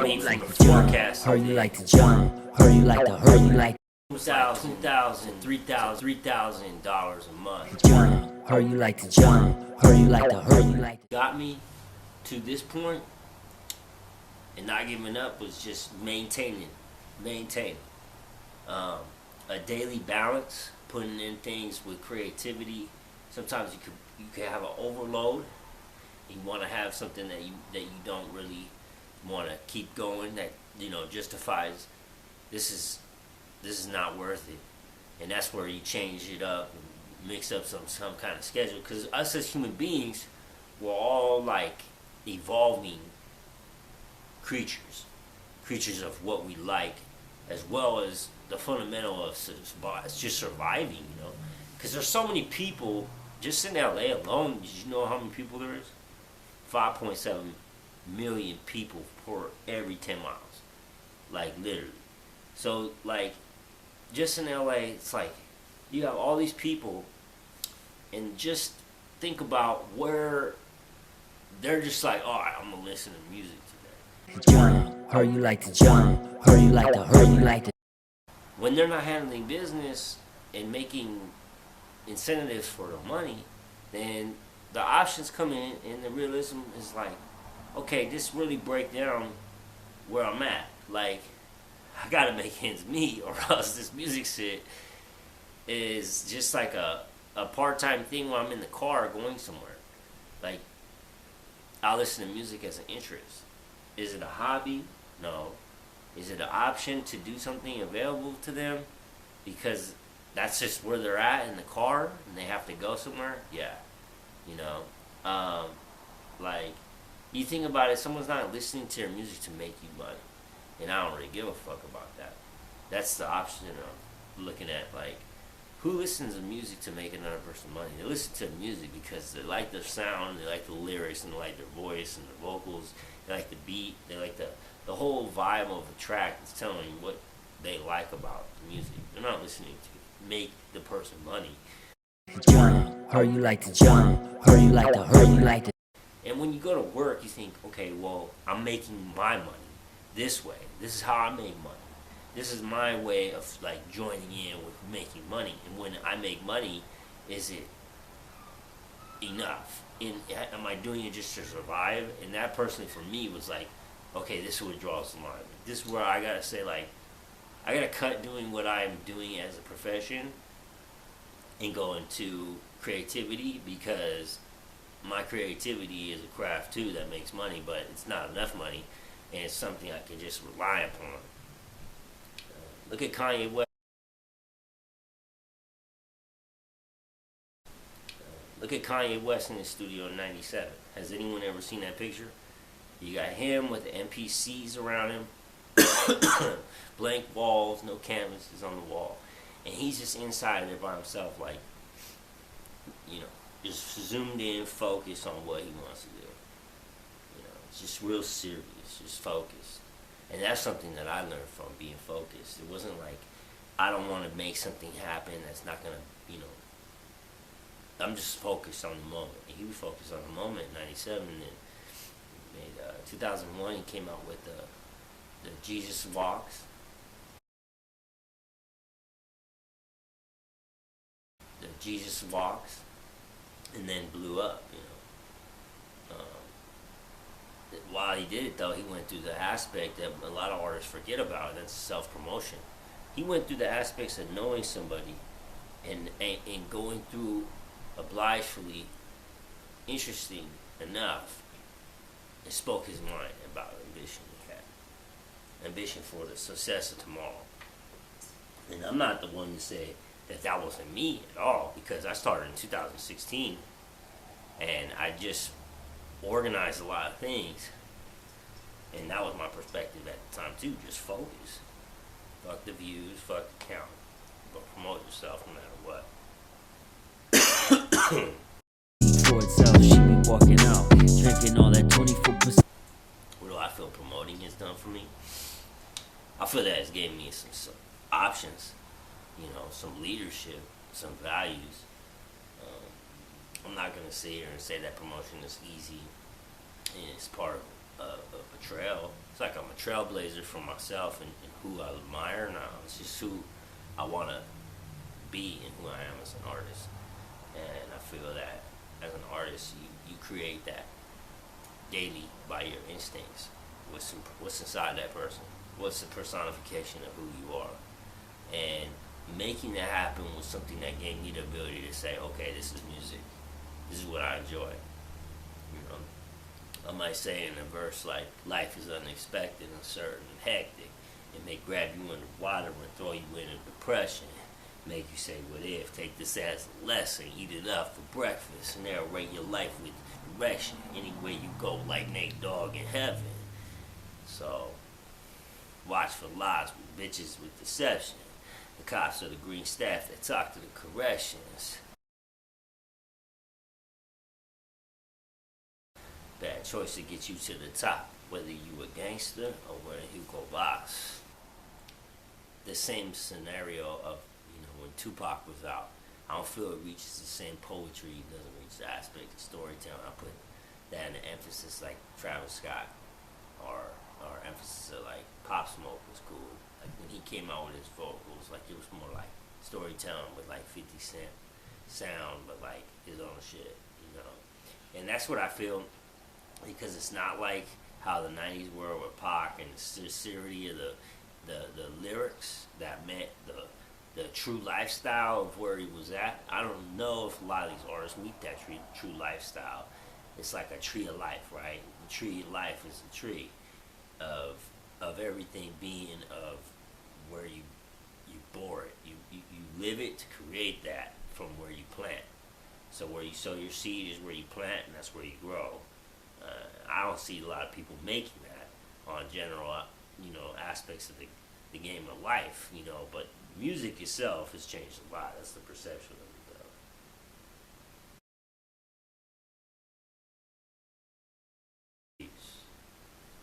money from the forecast. Heard you like to jump. Heard you like to. Heard you like $2,000, $3,000 a month. jump. Heard you like to jump. Heard you like to. Heard you like to. Got me to this point, and not giving up was just maintaining. A daily balance, putting in things with creativity. Sometimes you could have an overload. You want to have something that you don't really want to keep going, that justifies this is not worth it, and that's where you change it up and mix up some kind of schedule. Because us as human beings, we're all like evolving creatures of what we like, as well as the fundamental of just surviving. Because there's so many people just in LA alone. Did you know how many people there is? 5.7 million people for every 10 miles, like literally. So like, just in LA, it's like you have all these people, and just think about where they're just like, all right, I'm gonna listen to music today. Jump. Heard you like to jump. Heard you like to. Heard you like to. When they're not handling business and making incentives for the money, then the options come in, and the realism is like, okay, this really break down where I'm at. Like, I gotta make ends meet, or else this music shit is just like a part-time thing while I'm in the car going somewhere. Like, I'll listen to music as an interest. Is it a hobby? No. Is it an option to do something available to them because that's just where they're at in the car and they have to go somewhere? Yeah. Like, you think about it, someone's not listening to your music to make you money, and I don't really give a fuck about that. That's the option I'm looking at. Like, who listens to music to make another person money? They listen to music because they like their sound, they like the lyrics, and they like their voice and their vocals, they like the beat, they like the whole vibe of the track. It's telling you what they like about the music. They're not listening to make the person money. Jump. Heard you like to jump. Heard you like to. Heard you like to. And when you go to work, you think, okay, well, I'm making my money this way. This is how I make money. This is my way of like joining in with making money. And when I make money, is it enough? Am I doing it just to survive? And that personally for me was like, okay, this is what draws the line. This is where I gotta say, like, I gotta cut doing what I'm doing as a profession and go into creativity, because my creativity is a craft too that makes money, but it's not enough money, and it's something I can just rely upon. Look at Kanye West. Look at Kanye West in his studio in '97. Has anyone ever seen that picture? You got him with the NPCs around him, blank walls, no canvases on the wall, and he's just inside there by himself, like, just zoomed in, focused on what he wants to do. It's just real serious, just focused. And that's something that I learned from being focused. It wasn't like, I don't want to make something happen that's not going to, I'm just focused on the moment. And he was focused on the moment in '97, and then made 2001, he came out with the Jesus Walks. The Jesus Walks, and then blew up, While he did it, though, he went through the aspect that a lot of artists forget about, and that's self-promotion. He went through the aspects of knowing somebody and going through obligedly, interesting enough, and spoke his mind about ambition he had. Ambition for the success of tomorrow. And I'm not the one to say that wasn't me at all, because I started in 2016, and I just organized a lot of things, and that was my perspective at the time too. Just focus, fuck the views, fuck the count, but promote yourself no matter what. For itself, she be walking out, drinking all that 24%. What do I feel promoting has done for me? I feel that it's given me some options, some leadership, some values. I'm not going to sit here and say that promotion is easy and it's part of a trail. it's like I'm a trailblazer for myself and who I admire now. It's just who I want to be and who I am as an artist. And I feel that as an artist, you create that daily by your instincts. What's inside that person? What's the personification of who you are? And making that happen was something that gave me the ability to say, okay, this is music. This is what I enjoy. You know, I might say in a verse like, life is unexpected, uncertain, and hectic. It may grab you underwater and throw you into depression. Make you say, what if? Take this as a lesson, eat it up for breakfast, and narrate your life with direction. Anywhere you go, like Nate Dogg in heaven. So, watch for lies with bitches with deception. The cops are the green staff that talk to the corrections. Bad choice to get you to the top, whether you a gangster or whether Hugo Boss. The same scenario of, when Tupac was out, I don't feel it reaches the same poetry. It doesn't reach the aspect of storytelling. I put that in the emphasis like Travis Scott or emphasis of like Pop Smoke was cool. Like when he came out with his vocals, like it was more like storytelling with like 50 Cent sound, but like his own shit, And that's what I feel, because it's not like how the 90s were with Pac and the sincerity of the lyrics that meant the true lifestyle of where he was at. I don't know if a lot of these artists meet that true lifestyle. It's like a tree of life, right? The tree of life is a tree of everything being of where you bore it. You live it to create that from where you plant. So where you sow your seed is where you plant, and that's where you grow. I don't see a lot of people making that on general, aspects of the game of life, but music itself has changed a lot. That's the perception of it.